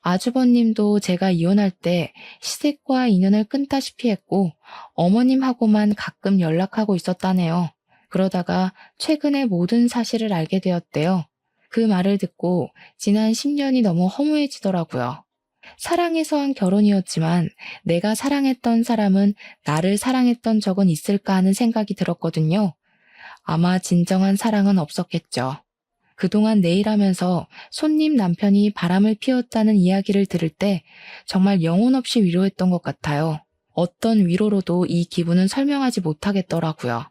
아주버님도 제가 이혼할 때 시댁과 인연을 끊다시피 했고 어머님하고만 가끔 연락하고 있었다네요. 그러다가 최근에 모든 사실을 알게 되었대요. 그 말을 듣고 지난 10년이 너무 허무해지더라고요. 사랑해서 한 결혼이었지만 내가 사랑했던 사람은 나를 사랑했던 적은 있을까 하는 생각이 들었거든요. 아마 진정한 사랑은 없었겠죠. 그동안 내일하면서 손님 남편이 바람을 피웠다는 이야기를 들을 때 정말 영혼 없이 위로했던 것 같아요. 어떤 위로로도 이 기분은 설명하지 못하겠더라고요.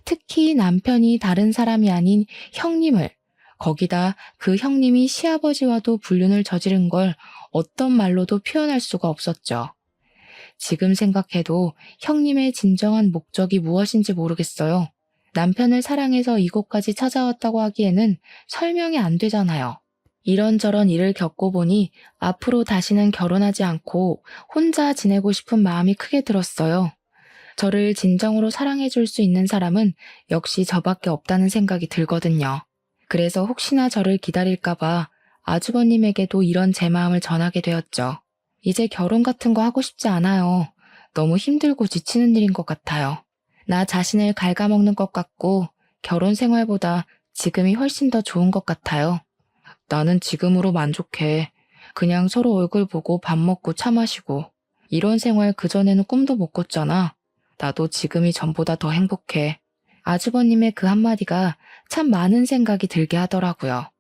특히 남편이 다른 사람이 아닌 형님을, 거기다 그 형님이 시아버지와도 불륜을 저지른 걸 어떤 말로도 표현할 수가 없었죠. 지금 생각해도 형님의 진정한 목적이 무엇인지 모르겠어요. 남편을 사랑해서 이곳까지 찾아왔다고 하기에는 설명이 안 되잖아요. 이런저런 일을 겪고 보니 앞으로 다시는 결혼하지 않고 혼자 지내고 싶은 마음이 크게 들었어요. 저를 진정으로 사랑해줄 수 있는 사람은 역시 저밖에 없다는 생각이 들거든요. 그래서 혹시나 저를 기다릴까봐 아주버님에게도 이런 제 마음을 전하게 되었죠. 이제 결혼 같은 거 하고 싶지 않아요. 너무 힘들고 지치는 일인 것 같아요. 나 자신을 갉아먹는 것 같고 결혼 생활보다 지금이 훨씬 더 좋은 것 같아요. 나는 지금으로 만족해. 그냥 서로 얼굴 보고 밥 먹고 차 마시고. 이런 생활 그전에는 꿈도 못 꿨잖아. 나도 지금이 전보다 더 행복해. 아주버님의 그 한마디가 참 많은 생각이 들게 하더라고요.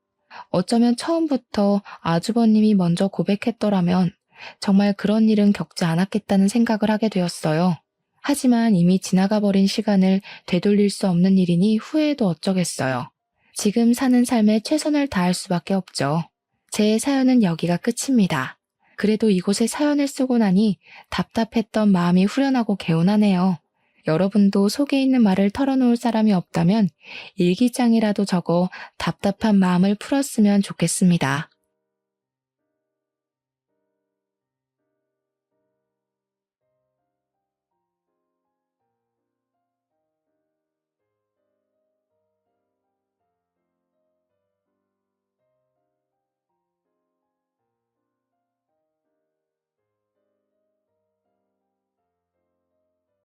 어쩌면 처음부터 아주버님이 먼저 고백했더라면 정말 그런 일은 겪지 않았겠다는 생각을 하게 되었어요. 하지만 이미 지나가 버린 시간을 되돌릴 수 없는 일이니 후회해도 어쩌겠어요. 지금 사는 삶에 최선을 다할 수밖에 없죠. 제 사연은 여기가 끝입니다. 그래도 이곳에 사연을 쓰고 나니 답답했던 마음이 후련하고 개운하네요. 여러분도 속에 있는 말을 털어놓을 사람이 없다면 일기장이라도 적어 답답한 마음을 풀었으면 좋겠습니다.